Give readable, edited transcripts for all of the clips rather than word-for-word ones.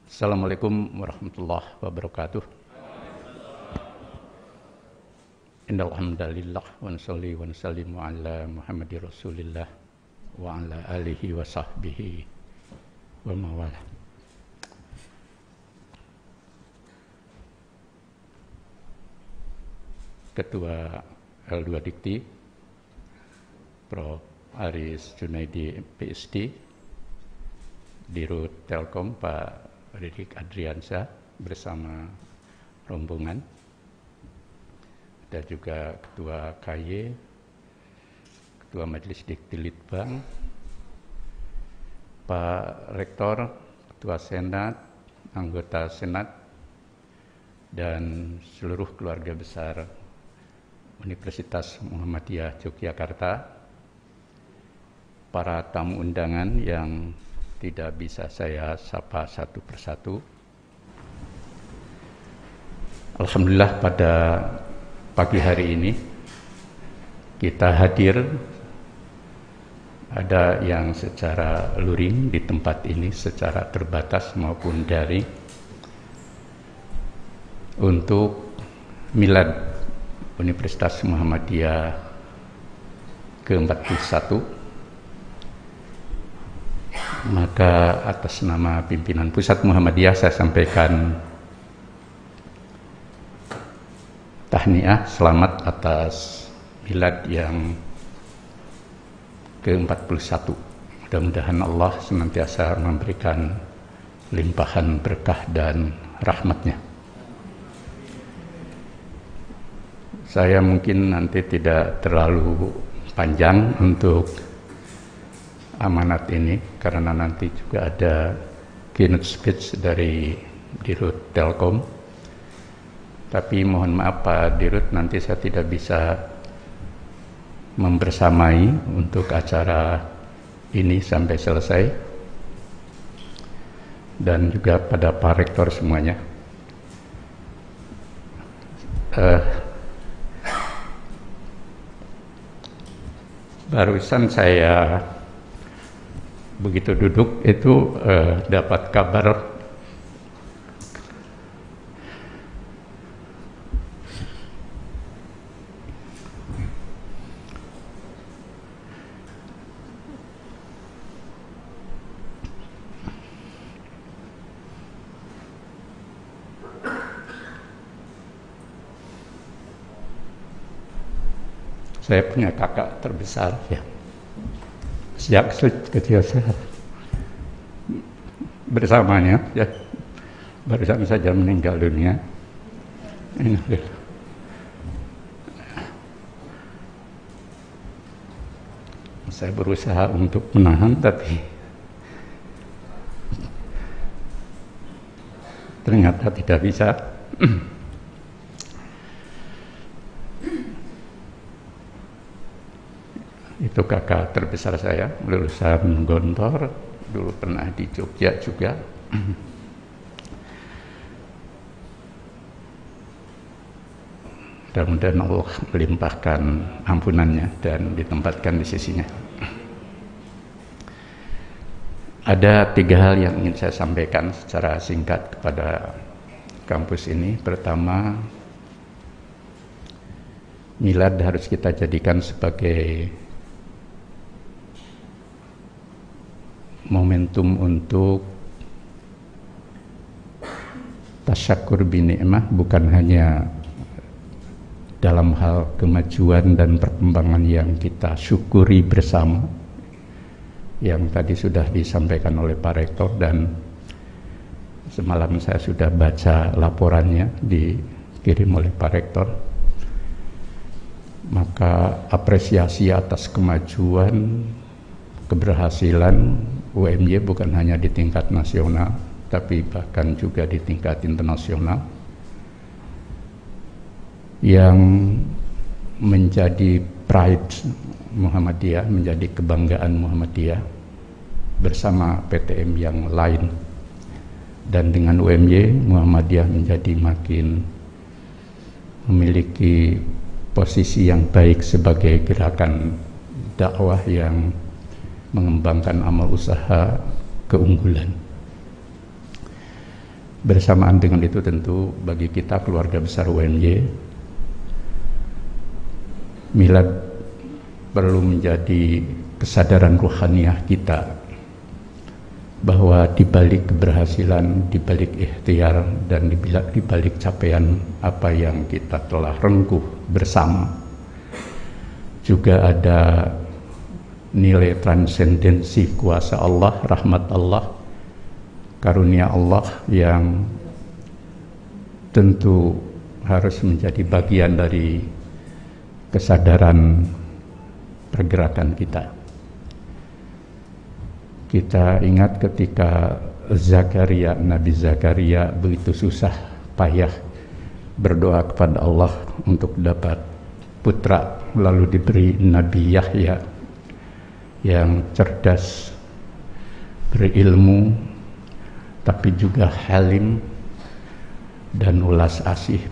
Assalamualaikum warahmatullahi wabarakatuh. Innal hamdalillah wa nusalli wa nusallimu ala Muhammadir Rasulillah wa ala alihi wa sahbihi wa mawala. Ketua L2 Dikti Prof. Aris Junaidi PhD, Dirut Telkom Pak Ridik Adriansyah bersama rombongan, ada juga Ketua KY, Ketua Majelis Dikti Litbang, Pak Rektor, Ketua Senat, anggota Senat, dan seluruh keluarga besar Universitas Muhammadiyah Yogyakarta, para tamu undangan yang tidak bisa saya sapa satu persatu. Alhamdulillah pada pagi hari ini kita hadir, ada yang secara luring di tempat ini secara terbatas maupun daring, untuk milad Universitas Muhammadiyah ke-41. Maka atas nama pimpinan Pusat Muhammadiyah saya sampaikan tahniah, selamat atas milad yang ke-41. Mudah-mudahan Allah senantiasa memberikan limpahan berkah dan rahmatnya. Saya mungkin nanti tidak terlalu panjang untuk amanat ini, karena nanti juga ada keynote speech dari Dirut Telkom. Tapi mohon maaf Pak Dirut, nanti saya tidak bisa membersamai untuk acara ini sampai selesai, dan juga pada Pak Rektor semuanya. Barusan saya begitu duduk itu dapat kabar saya punya kakak terbesar ya. Sejak kecil saya bersamanya, ya, barusan saja meninggal dunia. Saya berusaha untuk menahan, tapi ternyata tidak bisa. Itu kakak terbesar saya, lulusan Gontor, dulu pernah di Jogja juga. Mudah-mudahan Allah melimpahkan ampunannya dan ditempatkan di sisinya. Ada 3 hal yang ingin saya sampaikan secara singkat kepada kampus ini. Pertama, milad harus kita jadikan sebagai momentum untuk tasyakur binikmah, bukan hanya dalam hal kemajuan dan perkembangan yang kita syukuri bersama, yang tadi sudah disampaikan oleh Pak Rektor, dan semalam saya sudah baca laporannya dikirim oleh Pak Rektor. Maka apresiasi atas kemajuan, keberhasilan UMY bukan hanya di tingkat nasional, tapi bahkan juga di tingkat internasional, yang menjadi pride Muhammadiyah, menjadi kebanggaan Muhammadiyah bersama PTM yang lain. Dan dengan UMY, Muhammadiyah menjadi makin memiliki posisi yang baik sebagai gerakan dakwah yang mengembangkan amal usaha keunggulan. Bersamaan dengan itu tentu bagi kita keluarga besar UMY, milad perlu menjadi kesadaran ruhaniah kita bahwa di balik keberhasilan, di balik ikhtiar, dan di balik capaian apa yang kita telah rengkuh bersama, juga ada nilai transendensi kuasa Allah, rahmat Allah, karunia Allah yang tentu harus menjadi bagian dari kesadaran pergerakan kita. Kita ingat ketika Nabi Zakaria begitu susah payah berdoa kepada Allah untuk dapat putra, lalu diberi Nabi Yahya yang cerdas, berilmu, tapi juga halim dan ulas asih,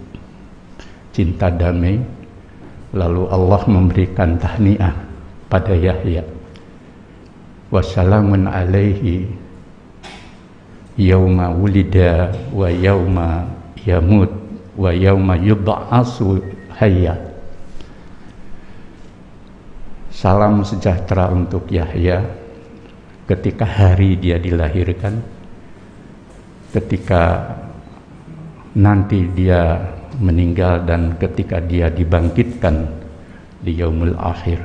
cinta damai. Lalu Allah memberikan tahniah pada Yahya, wassalamun alaihi yauma wulida wa yauma yamut wa yauma yub'atsu hayya. Salam sejahtera untuk Yahya ketika hari dia dilahirkan, ketika nanti dia meninggal, dan ketika dia dibangkitkan di yaumul akhir.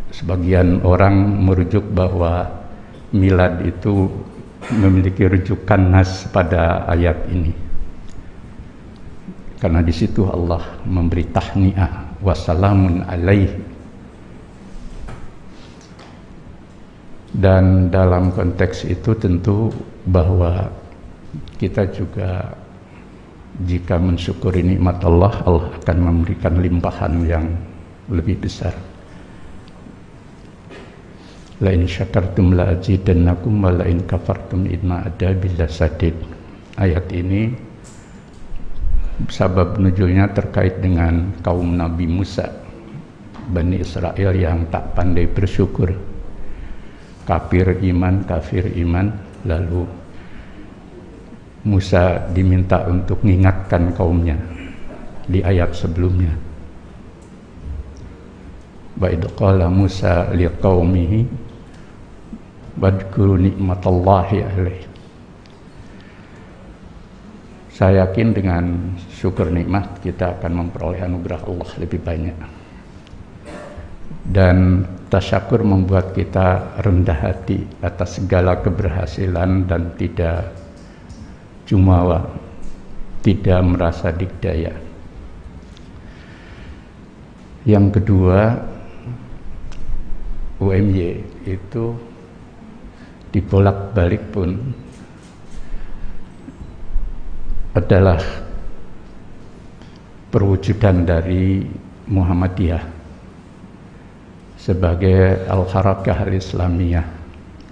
Sebagian orang merujuk bahwa milad itu memiliki rujukan nas pada ayat ini, karena di situ Allah memberi tahniah wassalamun alaihi. Dan dalam konteks itu tentu bahwa kita juga jika mensyukuri nikmat Allah, Allah akan memberikan limpahan yang lebih besar. La in syakartum la azidannakum wa la in kafartum inna adzabi lasadid. Ayat ini sabab nuzulnya terkait dengan kaum Nabi Musa, Bani Israel yang tak pandai bersyukur, kafir iman, lalu Musa diminta untuk mengingatkan kaumnya di ayat sebelumnya. Wa idh qala Musa liqaumihi wadhkuru nikmatallahi alaihi. Saya yakin dengan syukur nikmat kita akan memperoleh anugerah Allah lebih banyak. Dan tasyakur membuat kita rendah hati atas segala keberhasilan dan tidak jumawa, tidak merasa dikdaya. Yang kedua, UMY itu dibolak-balik pun adalah perwujudan dari Muhammadiyah sebagai al-harakah al-islamiyah,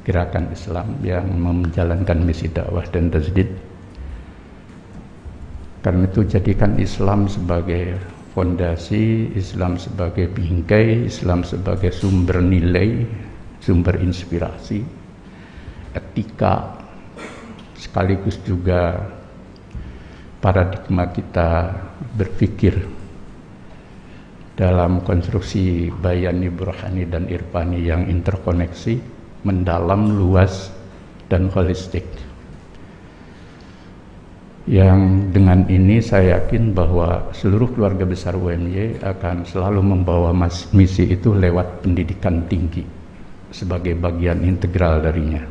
gerakan Islam yang menjalankan misi dakwah dan tajdid. Karena itu jadikan Islam sebagai fondasi, Islam sebagai bingkai, Islam sebagai sumber nilai, sumber inspirasi, etika, sekaligus juga paradigma kita berpikir dalam konstruksi bayani, burhani, dan irfani yang interkoneksi, mendalam, luas, dan holistik. Yang dengan ini saya yakin bahwa seluruh keluarga besar UMY akan selalu membawa misi itu lewat pendidikan tinggi sebagai bagian integral darinya,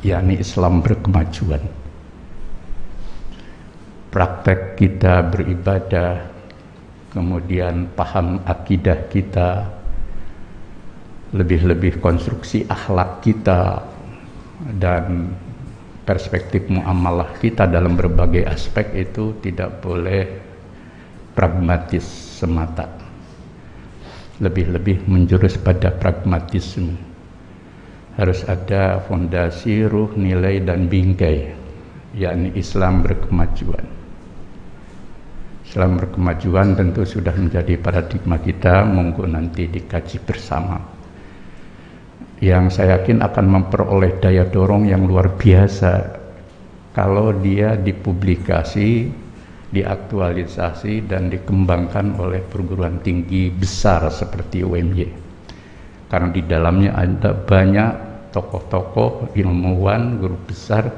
yakni Islam berkemajuan. Praktek kita beribadah, kemudian paham akidah kita, lebih-lebih konstruksi akhlak kita, dan perspektif muamalah kita dalam berbagai aspek itu tidak boleh pragmatis semata. Lebih-lebih menjurus pada pragmatisme. Harus ada fondasi ruh, nilai, dan bingkai, yakni Islam berkemajuan. Islam berkemajuan tentu sudah menjadi paradigma kita, monggo nanti dikaji bersama. yang saya yakin akan memperoleh daya dorong yang luar biasa kalau dia dipublikasi, diaktualisasi dan dikembangkan oleh perguruan tinggi besar seperti UMY. Karena di dalamnya ada banyak tokoh-tokoh, ilmuwan, guru besar,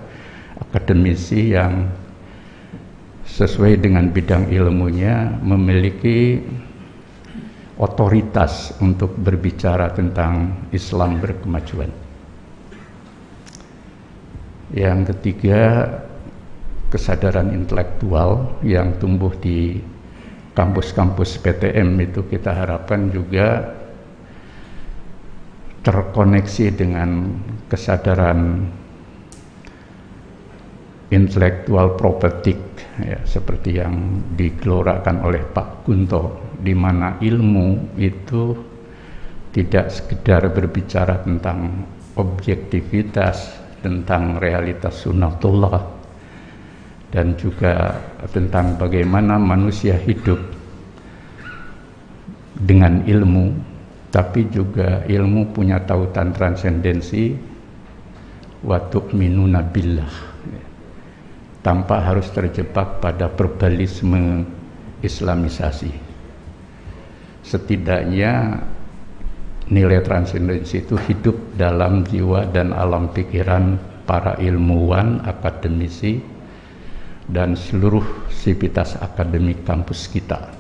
akademisi yang sesuai dengan bidang ilmunya memiliki otoritas untuk berbicara tentang Islam berkemajuan. Yang ketiga, kesadaran intelektual yang tumbuh di kampus-kampus PTM itu kita harapkan juga terkoneksi dengan kesadaran intelektual propertik, ya, seperti yang digelorakan oleh Pak Kunto, di mana ilmu itu tidak sekedar berbicara tentang objektivitas, tentang realitas sunnatullah, dan juga tentang bagaimana manusia hidup dengan ilmu, tapi juga ilmu punya tautan transendensi wa tu'minuna billah, tanpa harus terjebak pada verbalisme islamisasi. Setidaknya nilai transendensi itu hidup dalam jiwa dan alam pikiran para ilmuwan, akademisi, dan seluruh sivitas akademik kampus kita.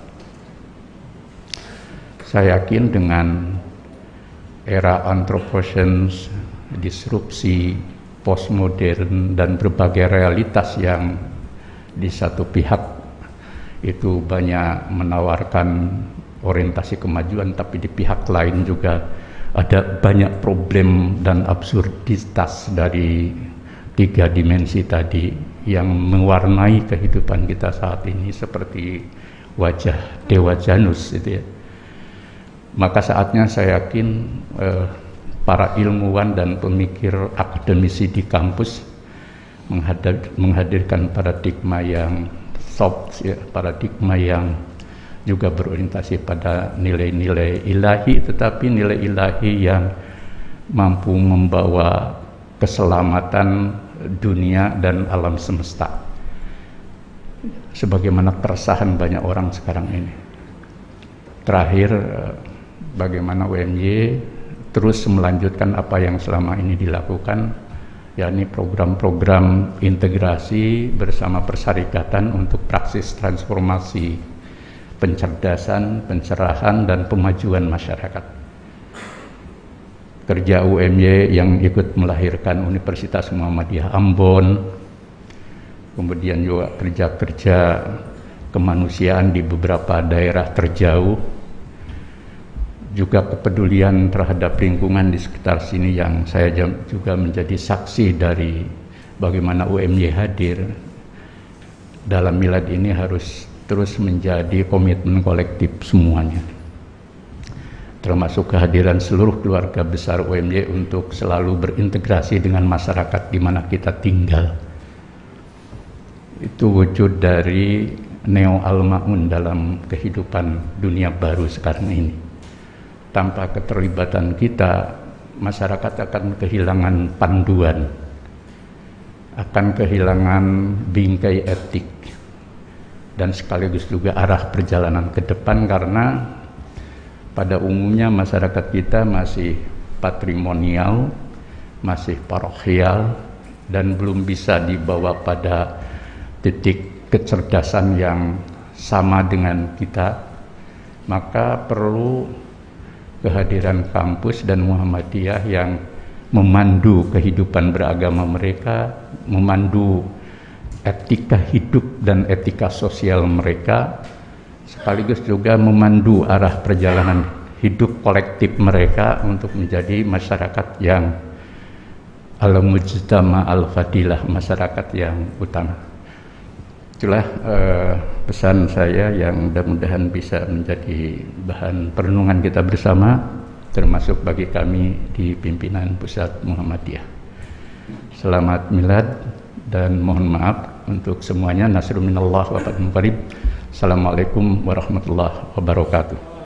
Saya yakin dengan era anthropocene, disrupsi, postmodern, dan berbagai realitas yang di satu pihak itu banyak menawarkan orientasi kemajuan, tapi di pihak lain juga ada banyak problem dan absurditas dari tiga dimensi tadi yang mewarnai kehidupan kita saat ini, seperti wajah Dewa Janus itu ya. Maka saatnya saya yakin para ilmuwan dan pemikir akademisi di kampus menghadirkan paradigma yang soft, ya, paradigma yang juga berorientasi pada nilai-nilai ilahi, tetapi nilai ilahi yang mampu membawa keselamatan dunia dan alam semesta, sebagaimana keresahan banyak orang sekarang ini. Terakhir, bagaimana UMY terus melanjutkan apa yang selama ini dilakukan, yakni program-program integrasi bersama persyarikatan untuk praksis transformasi, pencerdasan, pencerahan, dan pemajuan masyarakat. Kerja UMY yang ikut melahirkan Universitas Muhammadiyah Ambon, kemudian juga kerja-kerja kemanusiaan di beberapa daerah terjauh, juga kepedulian terhadap lingkungan di sekitar sini yang saya juga menjadi saksi dari bagaimana UMY hadir dalam milad ini harus terus menjadi komitmen kolektif semuanya, termasuk kehadiran seluruh keluarga besar UMY untuk selalu berintegrasi dengan masyarakat di mana kita tinggal. Itu wujud dari Neo Al-Ma'un dalam kehidupan dunia baru sekarang ini. Tanpa keterlibatan kita, masyarakat akan kehilangan panduan, akan kehilangan bingkai etik, dan sekaligus juga arah perjalanan ke depan, karena pada umumnya masyarakat kita masih patrimonial, masih parokial, dan belum bisa dibawa pada titik kecerdasan yang sama dengan kita. Maka perlu kehadiran kampus dan Muhammadiyah yang memandu kehidupan beragama mereka, memandu etika hidup dan etika sosial mereka, sekaligus juga memandu arah perjalanan hidup kolektif mereka untuk menjadi masyarakat yang al-mujtama al-fadilah, masyarakat yang utama. Itulah pesan saya yang mudah-mudahan bisa menjadi bahan perenungan kita bersama, termasuk bagi kami di pimpinan Pusat Muhammadiyah. Selamat milad dan mohon maaf untuk semuanya. Nasrun minallah wa fathun qarib. Assalamualaikum warahmatullahi wabarakatuh.